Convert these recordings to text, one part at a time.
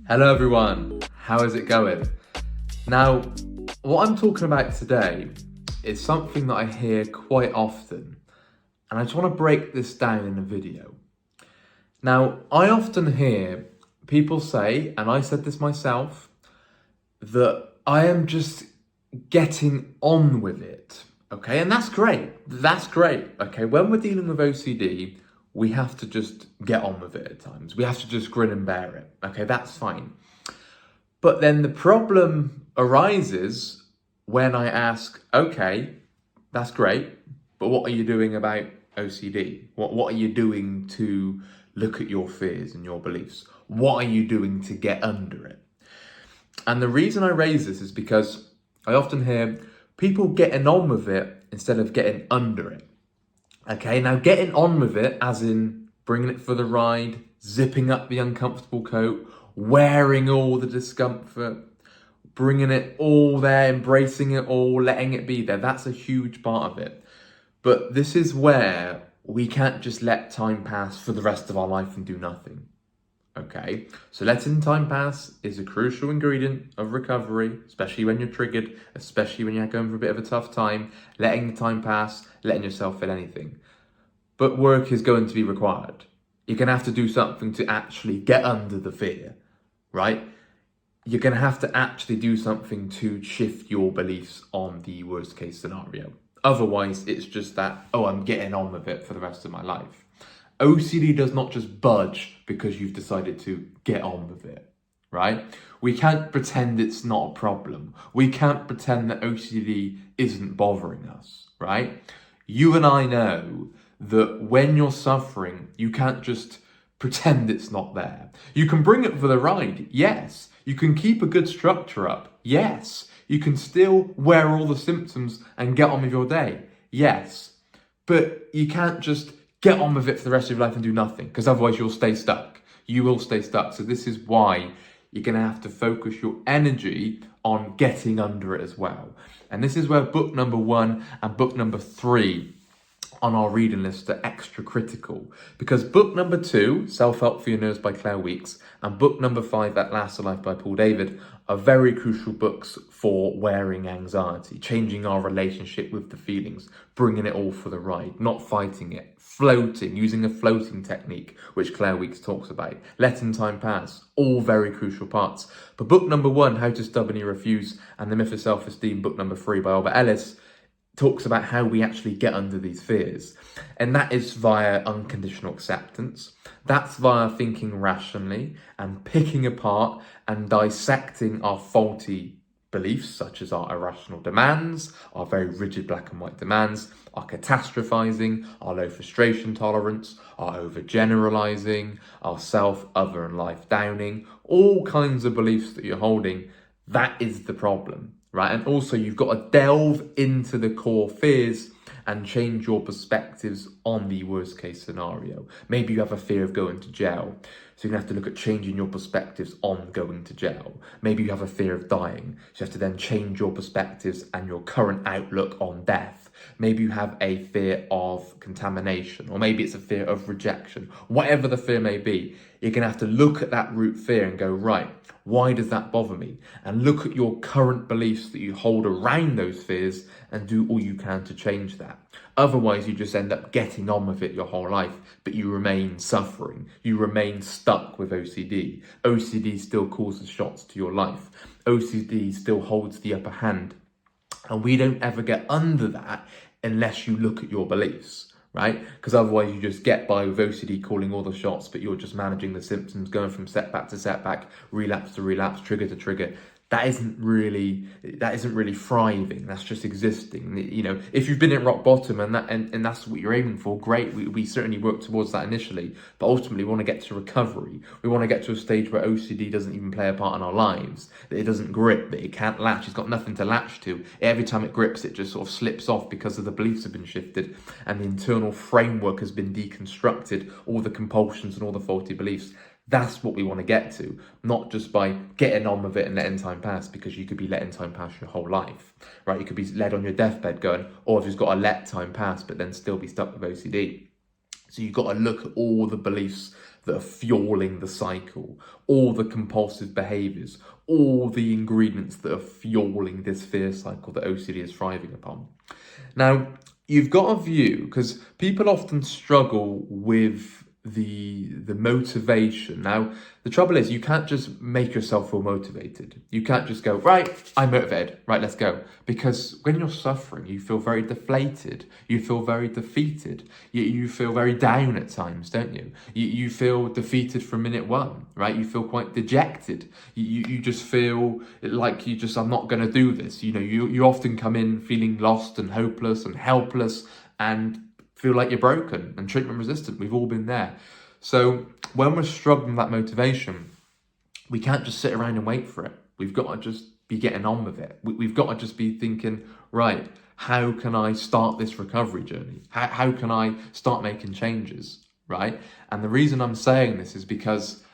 Hello everyone, how is it going? Now, what I'm talking about today is something that I hear quite often, and I just want to break this down in a video. Now, I often hear people say, and I said this myself, that I am just getting on with it, okay? And that's great, okay? When we're dealing with OCD, we have to just get on with it at times. We have to just grin and bear it, okay? That's fine. But then the problem arises when I ask, okay, that's great, but what are you doing about OCD? What are you doing to look at your fears and your beliefs? What are you doing to get under it? And the reason I raise this is because I often hear people getting on with it instead of getting under it. Okay, now getting on with it, as in bringing it for the ride, zipping up the uncomfortable coat, wearing all the discomfort, bringing it all there, embracing it all, letting it be there. That's a huge part of it. But this is where we can't just let time pass for the rest of our life and do nothing. Okay, so letting time pass is a crucial ingredient of recovery, especially when you're triggered, especially when you're going for a bit of a tough time, letting the time pass, letting yourself feel anything. But work is going to be required. You're going to have to do something to actually get under the fear, right? You're going to have to actually do something to shift your beliefs on the worst case scenario. Otherwise, it's just that, oh, I'm getting on with it for the rest of my life. OCD does not just budge because you've decided to get on with it, right? We can't pretend it's not a problem. We can't pretend that OCD isn't bothering us, right? You and I know that when you're suffering, you can't just pretend it's not there. You can bring it for the ride, yes. You can keep a good structure up, yes. You can still wear all the symptoms and get on with your day, yes. But you can't just get on with it for the rest of your life and do nothing, because otherwise you'll stay stuck. You will stay stuck. So this is why you're going to have to focus your energy on getting under it as well. And this is where book number 1 and book number 3 on our reading list are extra critical, because book number 2, Self-Help for Your Nerves by Claire Weeks, and book number 5, That Lasts a Life by Paul David, are very crucial books for wearing anxiety, changing our relationship with the feelings, bringing it all for the ride, not fighting it, floating, using a floating technique, which Claire Weeks talks about, letting time pass, all very crucial parts. But book number 1, How to Stubbornly Refuse, and The Myth of Self-Esteem, book number 3 by Albert Ellis, talks about how we actually get under these fears. And that is via unconditional acceptance. That's via thinking rationally and picking apart and dissecting our faulty beliefs, such as our irrational demands, our very rigid black and white demands, our catastrophizing, our low frustration tolerance, our overgeneralizing, our self, other and life downing, all kinds of beliefs that you're holding. That is the problem. Right? And also you've got to delve into the core fears and change your perspectives on the worst case scenario. Maybe you have a fear of going to jail, so you're going to have to look at changing your perspectives on going to jail. Maybe you have a fear of dying, so you have to then change your perspectives and your current outlook on death. Maybe you have a fear of contamination, or maybe it's a fear of rejection. Whatever the fear may be, you're going to have to look at that root fear and go, right, why does that bother me? And look at your current beliefs that you hold around those fears and do all you can to change that. Otherwise, you just end up getting on with it your whole life, but you remain suffering. You remain stuck with OCD. OCD still causes shots to your life. OCD still holds the upper hand. And we don't ever get under that unless you look at your beliefs, right? Because otherwise you just get by with OCD calling all the shots, but you're just managing the symptoms, going from setback to setback, relapse to relapse, trigger to trigger. That isn't really thriving. That's just existing. You know, if you've been at rock bottom and that's what you're aiming for, great. We certainly work towards that initially, but ultimately we want to get to recovery. We want to get to a stage where OCD doesn't even play a part in our lives, that it doesn't grip, that it can't latch. It's got nothing to latch to. Every time it grips, it just sort of slips off because of the beliefs have been shifted and the internal framework has been deconstructed, all the compulsions and all the faulty beliefs. That's what we want to get to, not just by getting on with it and letting time pass, because you could be letting time pass your whole life, right? You could be led on your deathbed going, oh, I've just got to let time pass, but then still be stuck with OCD. So you've got to look at all the beliefs that are fueling the cycle, all the compulsive behaviors, all the ingredients that are fueling this fear cycle that OCD is thriving upon. Now, you've got a view, because people often struggle with the motivation. Now, the trouble is you can't just make yourself feel motivated. You can't just go, right, I'm motivated, right, let's go. Because when you're suffering, you feel very deflated. You feel very defeated. You feel very down at times, don't you? You feel defeated from minute one, right? You feel quite dejected. You just feel like I'm not going to do this. You know, you often come in feeling lost and hopeless and helpless and feel like you're broken and treatment resistant. We've all been there. So when we're struggling with that motivation, we can't just sit around and wait for it. We've got to just be getting on with it. We've got to just be thinking, right, how can I start this recovery journey? How can I start making changes, right? And the reason I'm saying this is because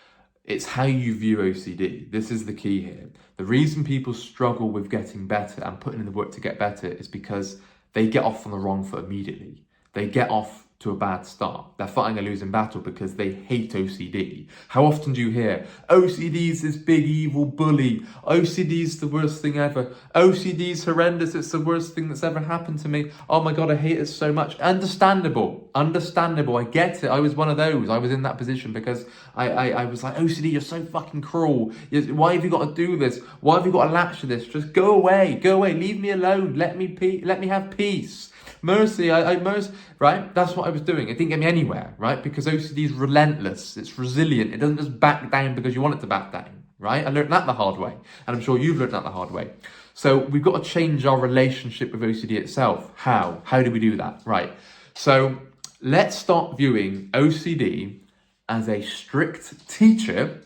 it's how you view OCD. This is the key here. The reason people struggle with getting better and putting in the work to get better is because they get off on the wrong foot immediately. They get off to a bad start. They're fighting a losing battle because they hate OCD. How often do you hear, OCD's this big evil bully, OCD's the worst thing ever, OCD's horrendous, it's the worst thing that's ever happened to me, oh my god, I hate it so much. Understandable, I get it. I was one of those. I was in that position because I was like, OCD, you're so fucking cruel. Why have you got to do this? Why have you got to latch to this? Just go away, leave me alone, let me have peace. Mercy, mercy, right? That's what I was doing. It didn't get me anywhere, right? Because OCD is relentless. It's resilient. It doesn't just back down because you want it to back down, right? I learned that the hard way. And I'm sure you've learned that the hard way. So we've got to change our relationship with OCD itself. How? How do we do that? Right. So let's start viewing OCD as a strict teacher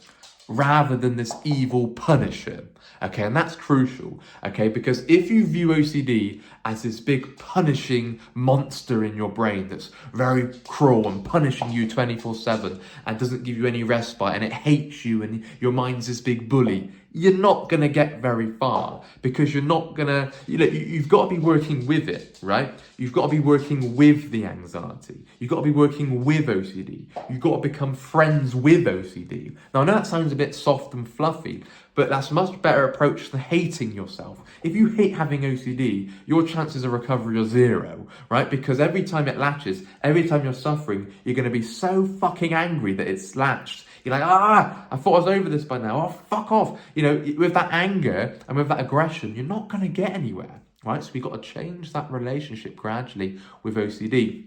rather than this evil punisher. Okay, and that's crucial, okay, because if you view OCD as this big punishing monster in your brain that's very cruel and punishing you 24/7 and doesn't give you any respite and it hates you and your mind's this big bully, you're not going to get very far because you're not going to, you've got to be working with it, right? You've got to be working with the anxiety. You've got to be working with OCD. You've got to become friends with OCD. Now, I know that sounds a bit soft and fluffy, but that's a much better approach than hating yourself. If you hate having OCD, your chances of recovery are zero, right? Because every time it latches, every time you're suffering, you're going to be so fucking angry that it's latched. You're like, I thought I was over this by now. Oh, fuck off. With that anger and with that aggression, you're not going to get anywhere, right? So we've got to change that relationship gradually with OCD.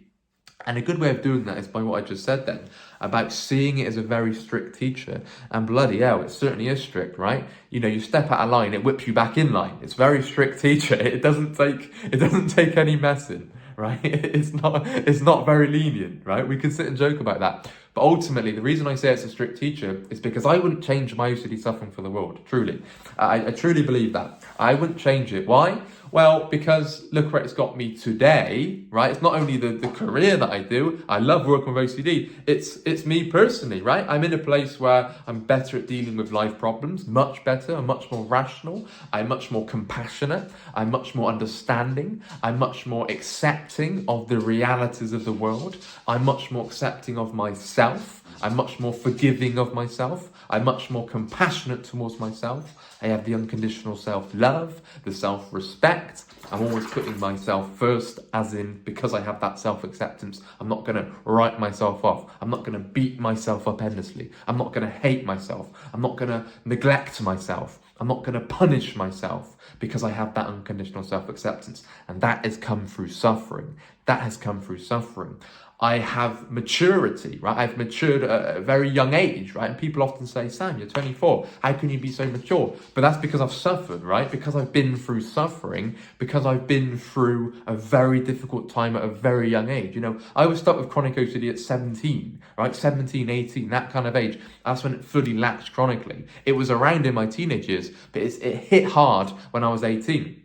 And a good way of doing that is by what I just said then, about seeing it as a very strict teacher. And bloody hell, it certainly is strict, right? You step out of line, it whips you back in line. It's very strict teacher. It doesn't take any messing, right? It's not very lenient, right? We can sit and joke about that. But ultimately, the reason I say it's a strict teacher is because I wouldn't change my OCD suffering for the world, truly. I truly believe that. I wouldn't change it. Why? Well, because look where it's got me today, right? It's not only the career that I do. I love working with OCD. It's me personally, right? I'm in a place where I'm better at dealing with life problems, much better. I'm much more rational. I'm much more compassionate. I'm much more understanding. I'm much more accepting of the realities of the world. I'm much more accepting of myself. I'm much more forgiving of myself. I'm much more compassionate towards myself. I have the unconditional self-love, the self-respect. I'm always putting myself first, as in, because I have that self-acceptance, I'm not going to write myself off. I'm not going to beat myself up endlessly. I'm not going to hate myself. I'm not going to neglect myself. I'm not going to punish myself because I have that unconditional self-acceptance. And that has come through suffering. I have maturity, right? I've matured at a very young age, right? And people often say, Sam, you're 24. How can you be so mature? But that's because I've suffered, right? Because I've been through suffering, because I've been through a very difficult time at a very young age. I was stuck with chronic OCD at 17, right? 17, 18, that kind of age. That's when it fully latched chronically. It was around in my teenage years, but it hit hard when I was 18.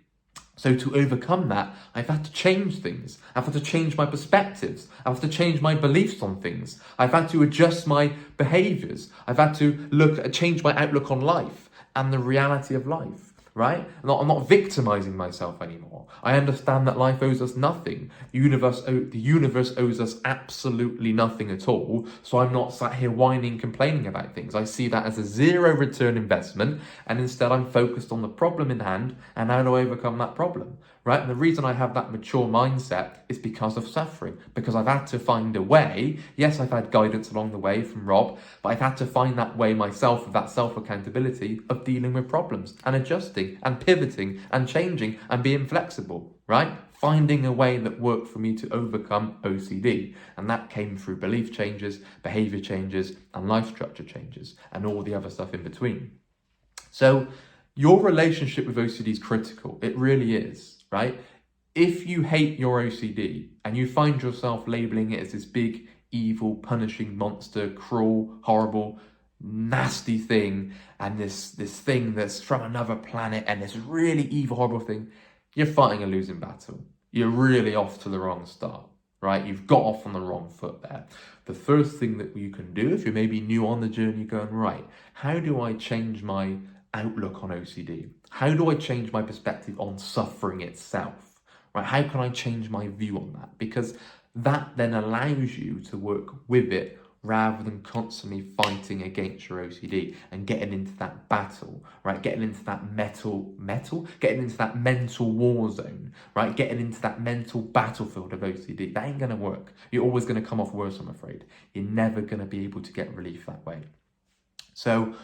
So to overcome that, I've had to change things. I've had to change my perspectives. I've had to change my beliefs on things. I've had to adjust my behaviors. I've had to change my outlook on life and the reality of life. right? I'm not victimizing myself anymore. I understand that life owes us nothing. The universe owes us absolutely nothing at all. So I'm not sat here whining, complaining about things. I see that as a zero return investment, and instead I'm focused on the problem in hand and how to overcome that problem, right? And the reason I have that mature mindset is because of suffering, because I've had to find a way. Yes, I've had guidance along the way from Rob, but I've had to find that way myself, of that self-accountability of dealing with problems and adjusting and pivoting and changing and being flexible, right? Finding a way that worked for me to overcome OCD. And that came through belief changes, behavior changes, and life structure changes, and all the other stuff in between. So your relationship with OCD is critical. It really is, right? If you hate your OCD and you find yourself labeling it as this big, evil, punishing monster, cruel, horrible, nasty thing, and this thing that's from another planet, and this really evil, horrible thing, you're fighting a losing battle. You're really off to the wrong start, right? You've got off on the wrong foot there. The first thing that you can do, if you're maybe new on the journey, going, right, how do I change my outlook on OCD? How do I change my perspective on suffering itself? Right? How can I change my view on that? Because that then allows you to work with it rather than constantly fighting against your OCD and getting into that battle, right? Getting into that getting into that mental war zone, right? Getting into that mental battlefield of OCD. That ain't gonna work. You're always gonna come off worse, I'm afraid. You're never gonna be able to get relief that way. So,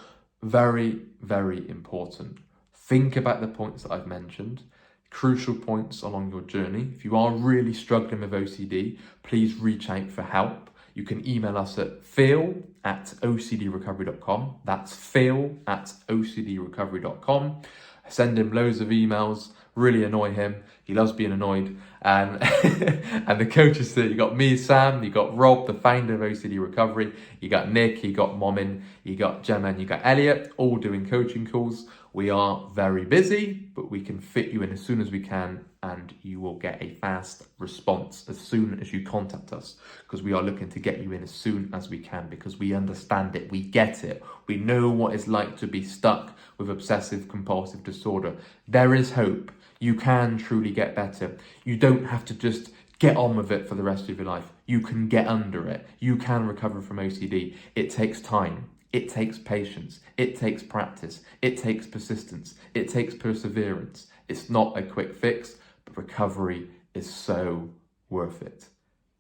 very, very important. Think about the points that I've mentioned. Crucial points along your journey. If you are really struggling with OCD, please reach out for help. You can email us at phil@ocdrecovery.com. That's phil@ocdrecovery.com. Send him loads of emails, really annoy him. He loves being annoyed. And and the coaches there, you got me, Sam, you got Rob, the founder of OCD Recovery, you got Nick, you got Momin, you got Gemma, and you got Elliot, all doing coaching calls. We are very busy, but we can fit you in as soon as we can, and you will get a fast response as soon as you contact us, because we are looking to get you in as soon as we can, because we understand it, we get it. We know what it's like to be stuck with obsessive compulsive disorder. There is hope. You can truly get better. You don't have to just get on with it for the rest of your life. You can get under it. You can recover from OCD. It takes time. It takes patience. It takes practice. It takes persistence. It takes perseverance. It's not a quick fix, but recovery is so worth it.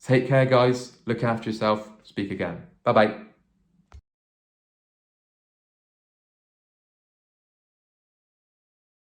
Take care, guys. Look after yourself. Speak again. Bye-bye.